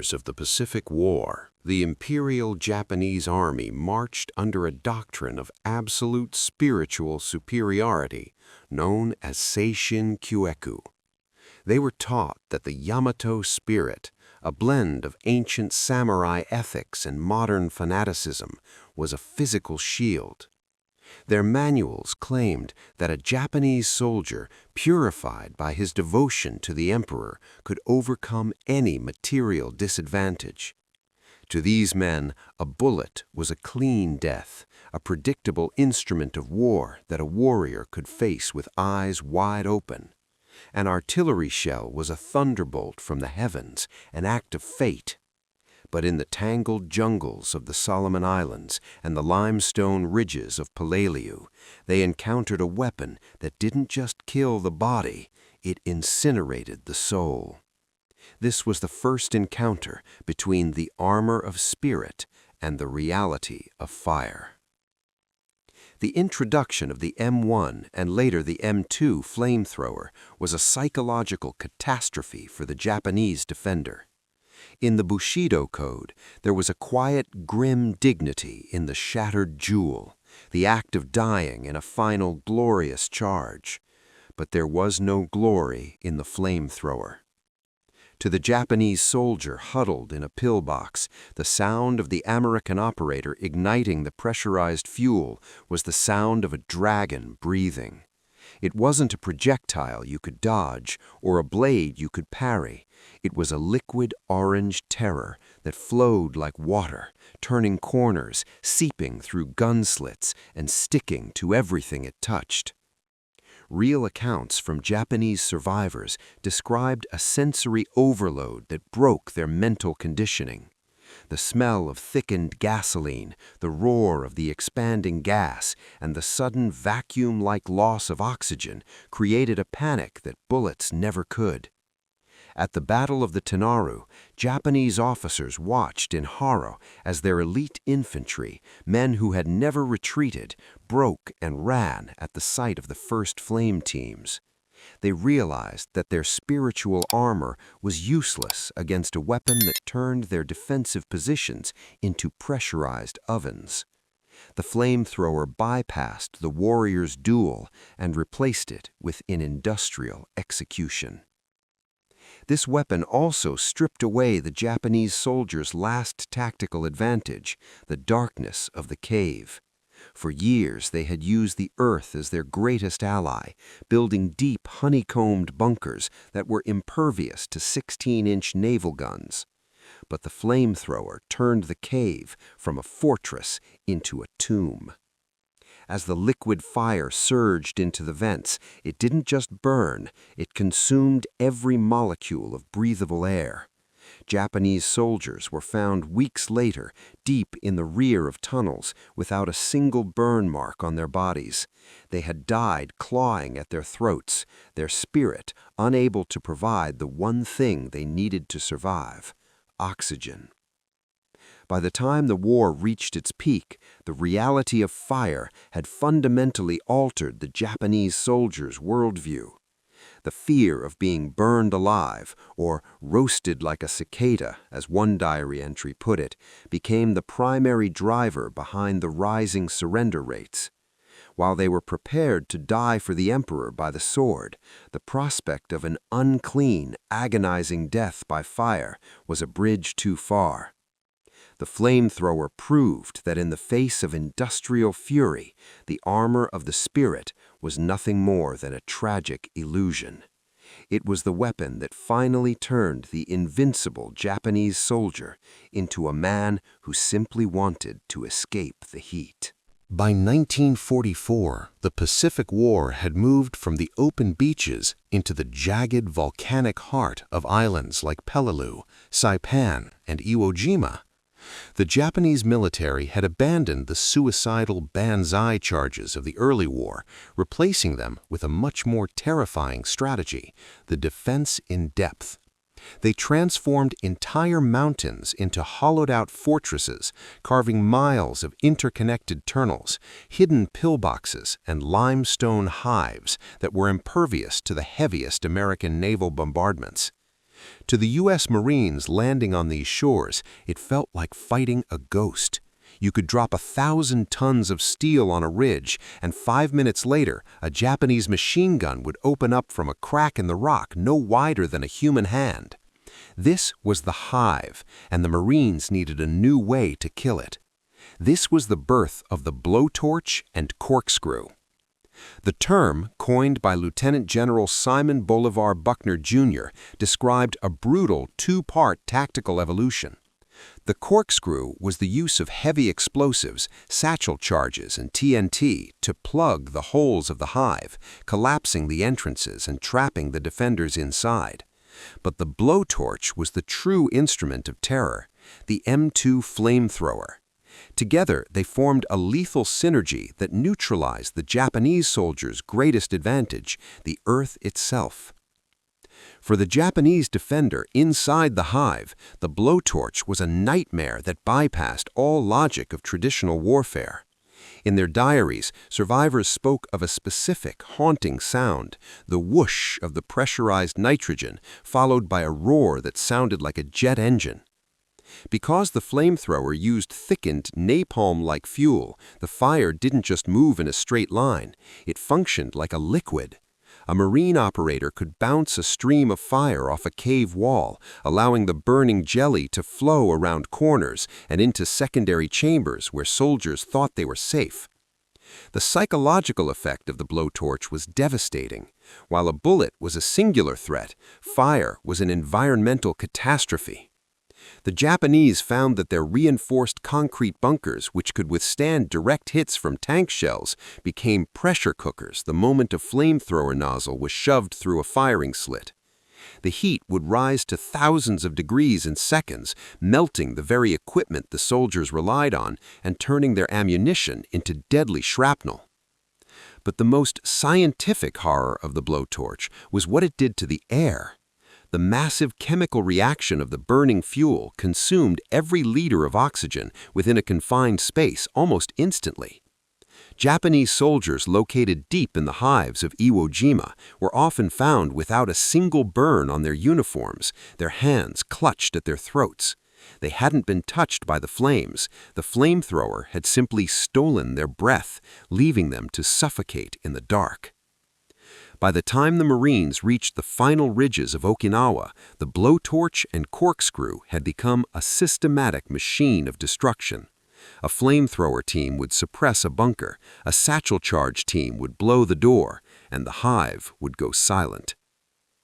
years of the Pacific War, the Imperial Japanese Army marched under a doctrine of absolute spiritual superiority known as Seishin Kyoeku. They were taught that the Yamato spirit, a blend of ancient samurai ethics and modern fanaticism, was a physical shield. Their manuals claimed that a Japanese soldier, purified by his devotion to the emperor, could overcome any material disadvantage. To these men, a bullet was a clean death, a predictable instrument of war that a warrior could face with eyes wide open. An artillery shell was a thunderbolt from the heavens, an act of fate. But in the tangled jungles of the Solomon Islands and the limestone ridges of Palailiu, they encountered a weapon that didn't just kill the body, it incinerated the soul. This was the first encounter between the armor of spirit and the reality of fire. The introduction of the M1 and later the M2 flamethrower was a psychological catastrophe for the Japanese defender. In the Bushido code, there was a quiet, grim dignity in the shattered jewel, the act of dying in a final glorious charge. But there was no glory in the flamethrower. To the Japanese soldier huddled in a pillbox, the sound of the American operator igniting the pressurized fuel was the sound of a dragon breathing. It wasn't a projectile you could dodge or a blade you could parry. It was a liquid orange terror that flowed like water, turning corners, seeping through gun slits, and sticking to everything it touched. Real accounts from Japanese survivors described a sensory overload that broke their mental conditioning. The smell of thickened gasoline, the roar of the expanding gas, and the sudden vacuum-like loss of oxygen created a panic that bullets never could. At the Battle of the Tenaru, Japanese officers watched in horror as their elite infantry, men who had never retreated, broke and ran at the sight of the first flame teams. They realized that their spiritual armor was useless against a weapon that turned their defensive positions into pressurized ovens. The flamethrower bypassed the warrior's duel and replaced it with an industrial execution. This weapon also stripped away the Japanese soldiers' last tactical advantage, the darkness of the cave. For years they had used the earth as their greatest ally, building deep honeycombed bunkers that were impervious to 16-inch naval guns. But the flamethrower turned the cave from a fortress into a tomb. As the liquid fire surged into the vents, it didn't just burn, it consumed every molecule of breathable air. Japanese soldiers were found weeks later, deep in the rear of tunnels, without a single burn mark on their bodies. They had died clawing at their throats, their spirit unable to provide the one thing they needed to survive: oxygen. By the time the war reached its peak, the reality of fire had fundamentally altered the Japanese soldiers' worldview. The fear of being burned alive, or roasted like a cicada, as one diary entry put it, became the primary driver behind the rising surrender rates. While they were prepared to die for the emperor by the sword, the prospect of an unclean, agonizing death by fire was a bridge too far. The flamethrower proved that in the face of industrial fury, the armor of the spirit was nothing more than a tragic illusion. It was the weapon that finally turned the invincible Japanese soldier into a man who simply wanted to escape the heat. By 1944, the Pacific War had moved from the open beaches into the jagged volcanic heart of islands like Peleliu, Saipan, and Iwo Jima. The Japanese military had abandoned the suicidal banzai charges of the early war, replacing them with a much more terrifying strategy: the defense in depth. They transformed entire mountains into hollowed-out fortresses, carving miles of interconnected tunnels, hidden pillboxes, and limestone hives that were impervious to the heaviest American naval bombardments. To the U.S. Marines landing on these shores, it felt like fighting a ghost. You could drop 1,000 tons of steel on a ridge, and 5 minutes later, a Japanese machine gun would open up from a crack in the rock no wider than a human hand. This was the hive, and the Marines needed a new way to kill it. This was the birth of the blowtorch and corkscrew. The term, coined by Lieutenant General Simon Bolivar Buckner, Jr., described a brutal two-part tactical evolution. The corkscrew was the use of heavy explosives, satchel charges, and TNT to plug the holes of the hive, collapsing the entrances and trapping the defenders inside. But the blowtorch was the true instrument of terror, the M2 flamethrower. Together, they formed a lethal synergy that neutralized the Japanese soldiers' greatest advantage, the earth itself. For the Japanese defender inside the hive, the blowtorch was a nightmare that bypassed all logic of traditional warfare. In their diaries, survivors spoke of a specific, haunting sound, the whoosh of the pressurized nitrogen, followed by a roar that sounded like a jet engine. Because the flamethrower used thickened, napalm-like fuel, the fire didn't just move in a straight line, it functioned like a liquid. A Marine operator could bounce a stream of fire off a cave wall, allowing the burning jelly to flow around corners and into secondary chambers where soldiers thought they were safe. The psychological effect of the blowtorch was devastating. While a bullet was a singular threat, fire was an environmental catastrophe. The Japanese found that their reinforced concrete bunkers, which could withstand direct hits from tank shells, became pressure cookers the moment a flamethrower nozzle was shoved through a firing slit. The heat would rise to thousands of degrees in seconds, melting the very equipment the soldiers relied on and turning their ammunition into deadly shrapnel. But the most scientific horror of the blowtorch was what it did to the air. The massive chemical reaction of the burning fuel consumed every liter of oxygen within a confined space almost instantly. Japanese soldiers located deep in the hives of Iwo Jima were often found without a single burn on their uniforms, their hands clutched at their throats. They hadn't been touched by the flames. The flamethrower had simply stolen their breath, leaving them to suffocate in the dark. By the time the Marines reached the final ridges of Okinawa, the blowtorch and corkscrew had become a systematic machine of destruction. A flamethrower team would suppress a bunker, a satchel charge team would blow the door, and the hive would go silent.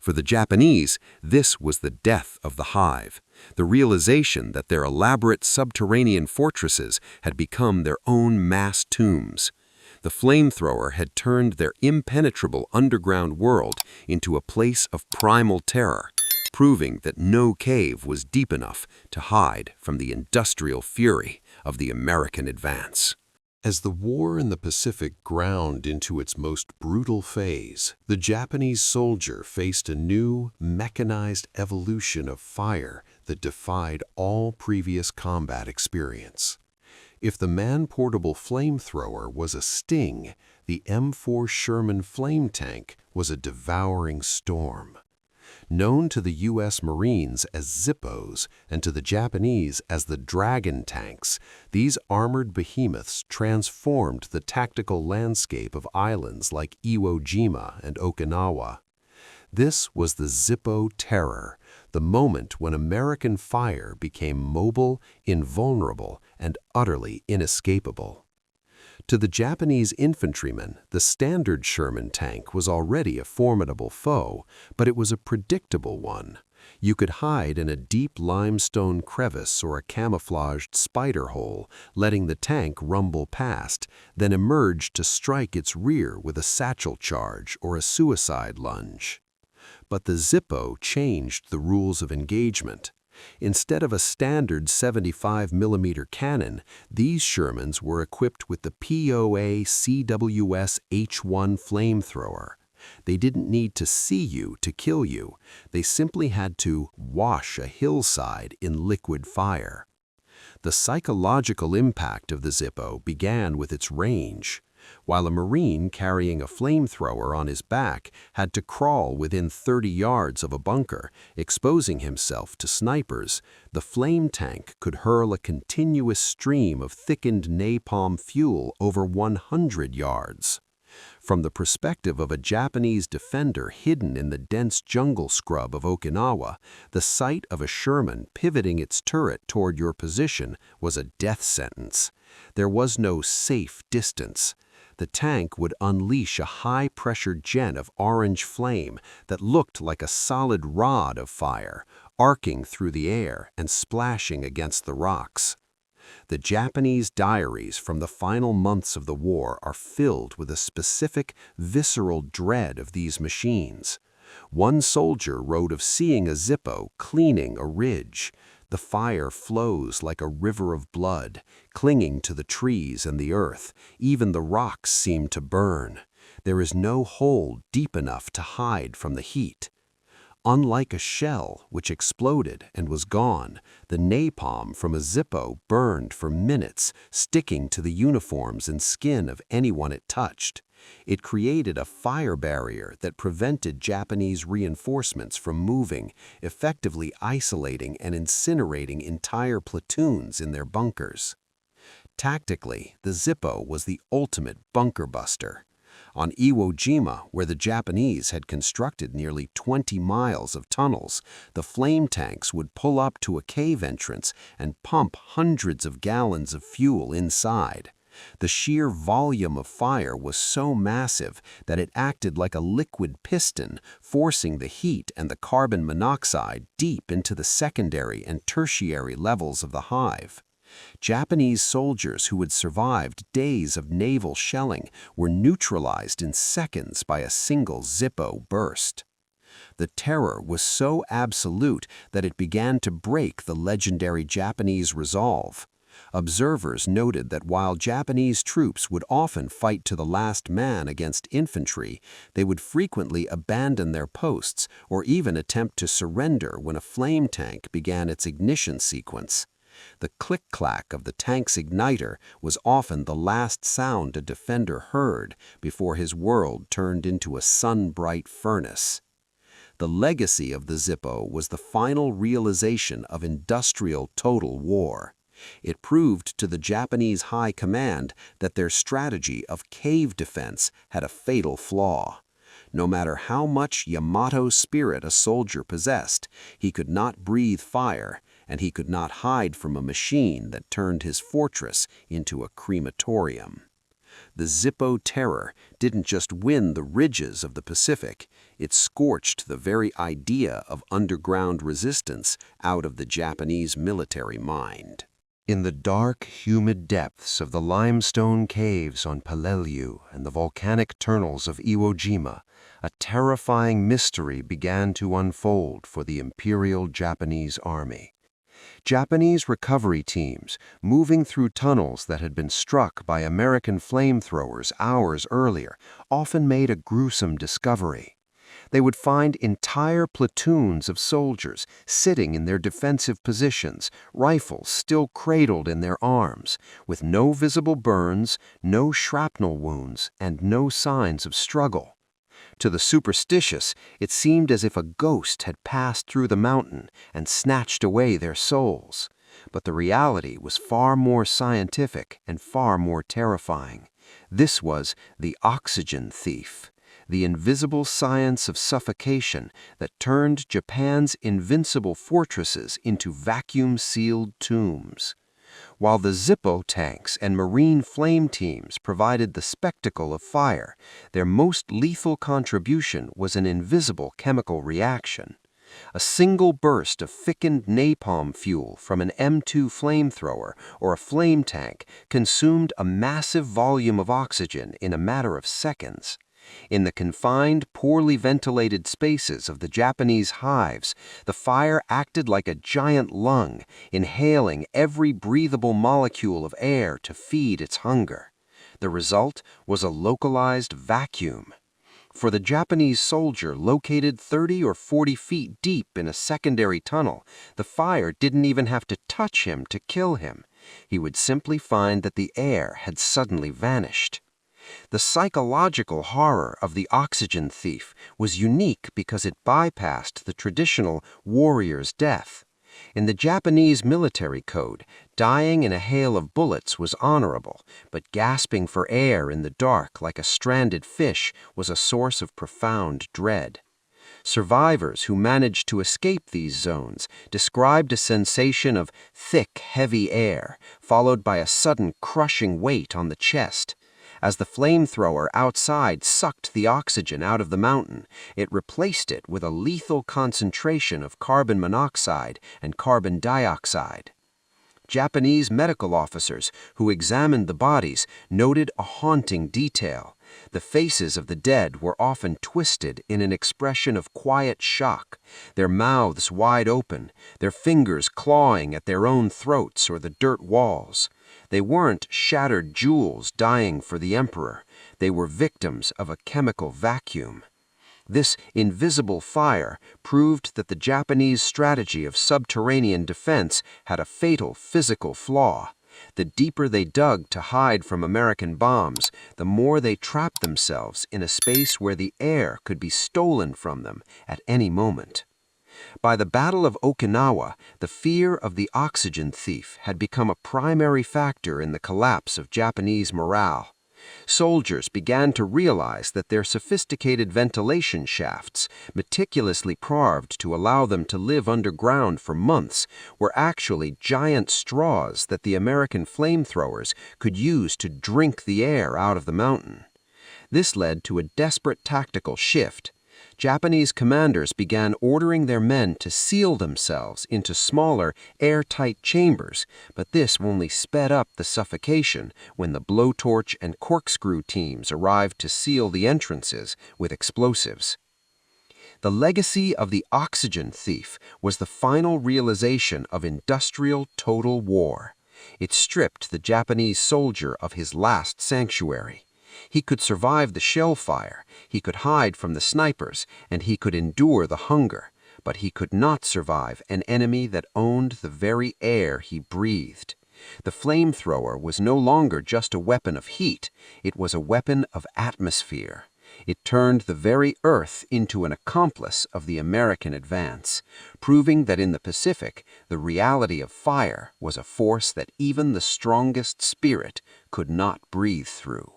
For the Japanese, this was the death of the hive, the realization that their elaborate subterranean fortresses had become their own mass tombs. The flamethrower had turned their impenetrable underground world into a place of primal terror, proving that no cave was deep enough to hide from the industrial fury of the American advance. As the war in the Pacific ground into its most brutal phase, the Japanese soldier faced a new, mechanized evolution of fire that defied all previous combat experience. If the man-portable flamethrower was a sting, the M4 Sherman flame tank was a devouring storm. Known to the U.S. Marines as Zippos and to the Japanese as the Dragon tanks, these armored behemoths transformed the tactical landscape of islands like Iwo Jima and Okinawa. This was the Zippo terror, the moment when American fire became mobile, invulnerable, and utterly inescapable. To the Japanese infantrymen, the standard Sherman tank was already a formidable foe, but it was a predictable one. You could hide in a deep limestone crevice or a camouflaged spider hole, letting the tank rumble past, then emerge to strike its rear with a satchel charge or a suicide lunge. But the Zippo changed the rules of engagement. Instead of a standard 75mm cannon, these Shermans were equipped with the POA CWS H1 flamethrower. They didn't need to see you to kill you. They simply had to wash a hillside in liquid fire. The psychological impact of the Zippo began with its range. while a Marine carrying a flamethrower on his back had to crawl within 30 yards of a bunker, exposing himself to snipers. The flame tank could hurl a continuous stream of thickened napalm fuel over 100 yards. From the perspective of a Japanese defender hidden in the dense jungle scrub of Okinawa, the sight of a Sherman pivoting its turret toward your position was a death sentence. There was no safe distance. The tank would unleash a high-pressure jet of orange flame that looked like a solid rod of fire, arcing through the air and splashing against the rocks. The Japanese diaries from the final months of the war are filled with a specific, visceral dread of these machines. One soldier wrote of seeing a Zippo cleaning a ridge. The fire flows like a river of blood, clinging to the trees and the earth. Even the rocks seem to burn. There is no hole deep enough to hide from the heat. Unlike a shell, which exploded and was gone, the napalm from a Zippo burned for minutes, sticking to the uniforms and skin of anyone it touched. It created a fire barrier that prevented Japanese reinforcements from moving, effectively isolating and incinerating entire platoons in their bunkers. Tactically, the Zippo was the ultimate bunker buster. On Iwo Jima, where the Japanese had constructed nearly 20 miles of tunnels, the flame tanks would pull up to a cave entrance and pump hundreds of gallons of fuel inside. The sheer volume of fire was so massive that it acted like a liquid piston, forcing the heat and the carbon monoxide deep into the secondary and tertiary levels of the hive. Japanese soldiers who had survived days of naval shelling were neutralized in seconds by a single Zippo burst. The terror was so absolute that it began to break the legendary Japanese resolve. Observers noted that while Japanese troops would often fight to the last man against infantry, they would frequently abandon their posts or even attempt to surrender when a flame tank began its ignition sequence. The click-clack of the tank's igniter was often the last sound a defender heard before his world turned into a sun-bright furnace. The legacy of the Zippo was the final realization of industrial total war. It proved to the Japanese high command that their strategy of cave defense had a fatal flaw. No matter how much Yamato spirit a soldier possessed, he could not breathe fire, and he could not hide from a machine that turned his fortress into a crematorium. The Zippo terror didn't just win the ridges of the Pacific, it scorched the very idea of underground resistance out of the Japanese military mind. In the dark, humid depths of the limestone caves on Peleliu and the volcanic tunnels of Iwo Jima, a terrifying mystery began to unfold for the Imperial Japanese Army. Japanese recovery teams, moving through tunnels that had been struck by American flamethrowers hours earlier, often made a gruesome discovery. They would find entire platoons of soldiers sitting in their defensive positions, rifles still cradled in their arms, with no visible burns, no shrapnel wounds, and no signs of struggle. To the superstitious, it seemed as if a ghost had passed through the mountain and snatched away their souls. But the reality was far more scientific and far more terrifying. This was the oxygen thief, the invisible science of suffocation that turned Japan's invincible fortresses into vacuum-sealed tombs. While the Zippo tanks and Marine flame teams provided the spectacle of fire, their most lethal contribution was an invisible chemical reaction. A single burst of thickened napalm fuel from an M2 flamethrower or a flame tank consumed a massive volume of oxygen in a matter of seconds. In the confined, poorly ventilated spaces of the Japanese hives, the fire acted like a giant lung, inhaling every breathable molecule of air to feed its hunger. The result was a localized vacuum. For the Japanese soldier located 30 or 40 feet deep in a secondary tunnel, the fire didn't even have to touch him to kill him. He would simply find that the air had suddenly vanished. The psychological horror of the oxygen thief was unique because it bypassed the traditional warrior's death. In the Japanese military code, dying in a hail of bullets was honorable, but gasping for air in the dark like a stranded fish was a source of profound dread. Survivors who managed to escape these zones described a sensation of thick, heavy air, followed by a sudden crushing weight on the chest. As the flamethrower outside sucked the oxygen out of the mountain, it replaced it with a lethal concentration of carbon monoxide and carbon dioxide. Japanese medical officers who examined the bodies noted a haunting detail. The faces of the dead were often twisted in an expression of quiet shock, their mouths wide open, their fingers clawing at their own throats or the dirt walls. They weren't shattered jewels dying for the emperor. They were victims of a chemical vacuum. This invisible fire proved that the Japanese strategy of subterranean defense had a fatal physical flaw. The deeper they dug to hide from American bombs, the more they trapped themselves in a space where the air could be stolen from them at any moment. By the Battle of Okinawa, the fear of the oxygen thief had become a primary factor in the collapse of Japanese morale. Soldiers began to realize that their sophisticated ventilation shafts, meticulously carved to allow them to live underground for months, were actually giant straws that the American flamethrowers could use to drink the air out of the mountain. This led to a desperate tactical shift. Japanese commanders began ordering their men to seal themselves into smaller, airtight chambers, but this only sped up the suffocation when the blowtorch and corkscrew teams arrived to seal the entrances with explosives. The legacy of the oxygen thief was the final realization of industrial total war. It stripped the Japanese soldier of his last sanctuary. He could survive the shell fire, he could hide from the snipers, and he could endure the hunger, but he could not survive an enemy that owned the very air he breathed. The flamethrower was no longer just a weapon of heat, it was a weapon of atmosphere. It turned the very earth into an accomplice of the American advance, proving that in the Pacific, the reality of fire was a force that even the strongest spirit could not breathe through.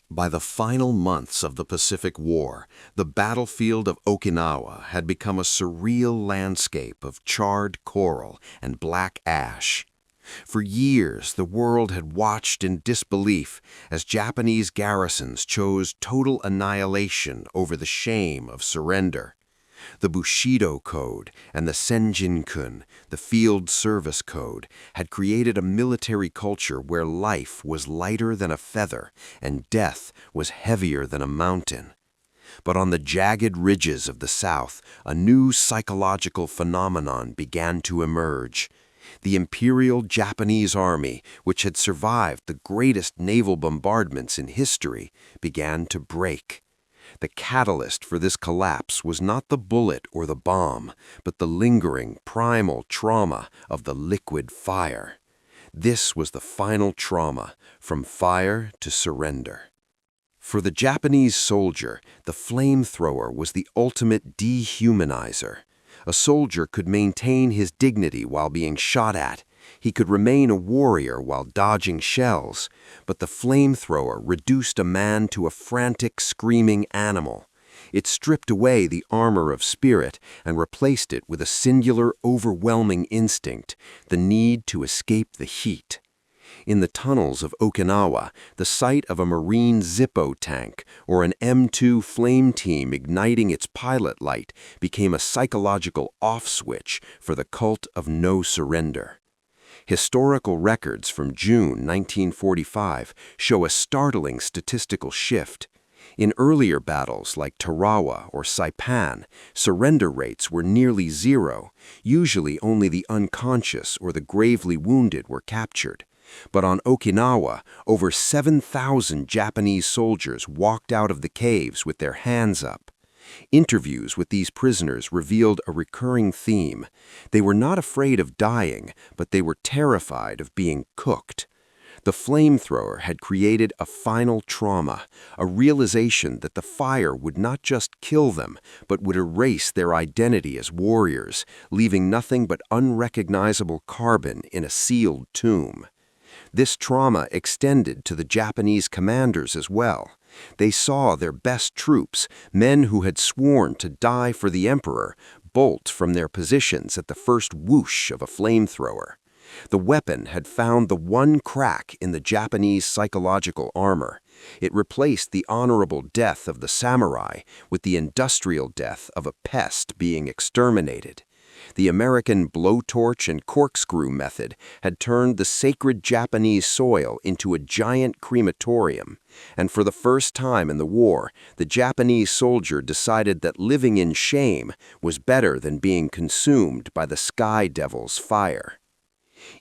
By the final months of the Pacific War, the battlefield of Okinawa had become a surreal landscape of charred coral and black ash. For years, the world had watched in disbelief as Japanese garrisons chose total annihilation over the shame of surrender. The Bushido Code and the Senjin-kun, the Field Service Code, had created a military culture where life was lighter than a feather and death was heavier than a mountain. But on the jagged ridges of the South, a new psychological phenomenon began to emerge. The Imperial Japanese Army, which had survived the greatest naval bombardments in history, began to break. The catalyst for this collapse was not the bullet or the bomb, but the lingering, primal trauma of the liquid fire. This was the final trauma, from fire to surrender. For the Japanese soldier, the flamethrower was the ultimate dehumanizer. A soldier could maintain his dignity while being shot at. He could remain a warrior while dodging shells, but the flamethrower reduced a man to a frantic, screaming animal. It stripped away the armor of spirit and replaced it with a singular, overwhelming instinct, the need to escape the heat. In the tunnels of Okinawa, the sight of a Marine Zippo tank or an M2 flame team igniting its pilot light became a psychological off-switch for the cult of no surrender. Historical records from June 1945 show a startling statistical shift. In earlier battles like Tarawa or Saipan, surrender rates were nearly zero. Usually only the unconscious or the gravely wounded were captured. But on Okinawa, over 7,000 Japanese soldiers walked out of the caves with their hands up. Interviews with these prisoners revealed a recurring theme. They were not afraid of dying, but they were terrified of being cooked. The flamethrower had created a final trauma, a realization that the fire would not just kill them, but would erase their identity as warriors, leaving nothing but unrecognizable carbon in a sealed tomb. This trauma extended to the Japanese commanders as well. They saw their best troops, men who had sworn to die for the emperor, bolt from their positions at the first whoosh of a flamethrower. The weapon had found the one crack in the Japanese psychological armor. It replaced the honorable death of the samurai with the industrial death of a pest being exterminated. The American blowtorch and corkscrew method had turned the sacred Japanese soil into a giant crematorium, and for the first time in the war, the Japanese soldier decided that living in shame was better than being consumed by the Sky Devil's fire.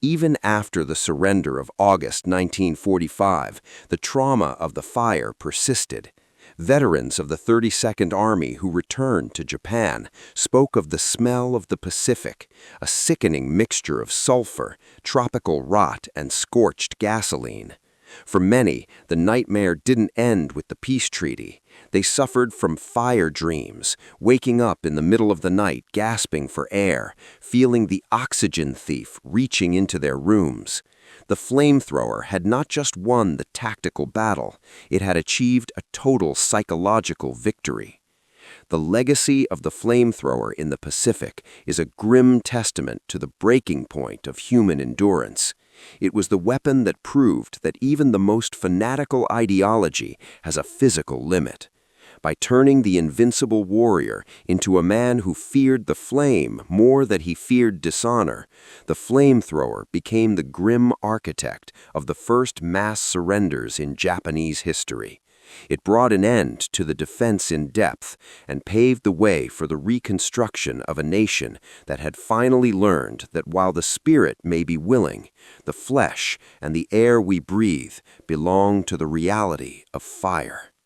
Even after the surrender of August 1945, the trauma of the fire persisted. Veterans of the 32nd Army who returned to Japan spoke of the smell of the Pacific, a sickening mixture of sulfur, tropical rot, and scorched gasoline. For many, the nightmare didn't end with the peace treaty. They suffered from fire dreams, waking up in the middle of the night gasping for air, feeling the oxygen thief reaching into their rooms. The flamethrower had not just won the tactical battle, it had achieved a total psychological victory. The legacy of the flamethrower in the Pacific is a grim testament to the breaking point of human endurance. It was the weapon that proved that even the most fanatical ideology has a physical limit. By turning the invincible warrior into a man who feared the flame more than he feared dishonor, the flamethrower became the grim architect of the first mass surrenders in Japanese history. It brought an end to the defense in depth and paved the way for the reconstruction of a nation that had finally learned that while the spirit may be willing, the flesh and the air we breathe belong to the reality of fire.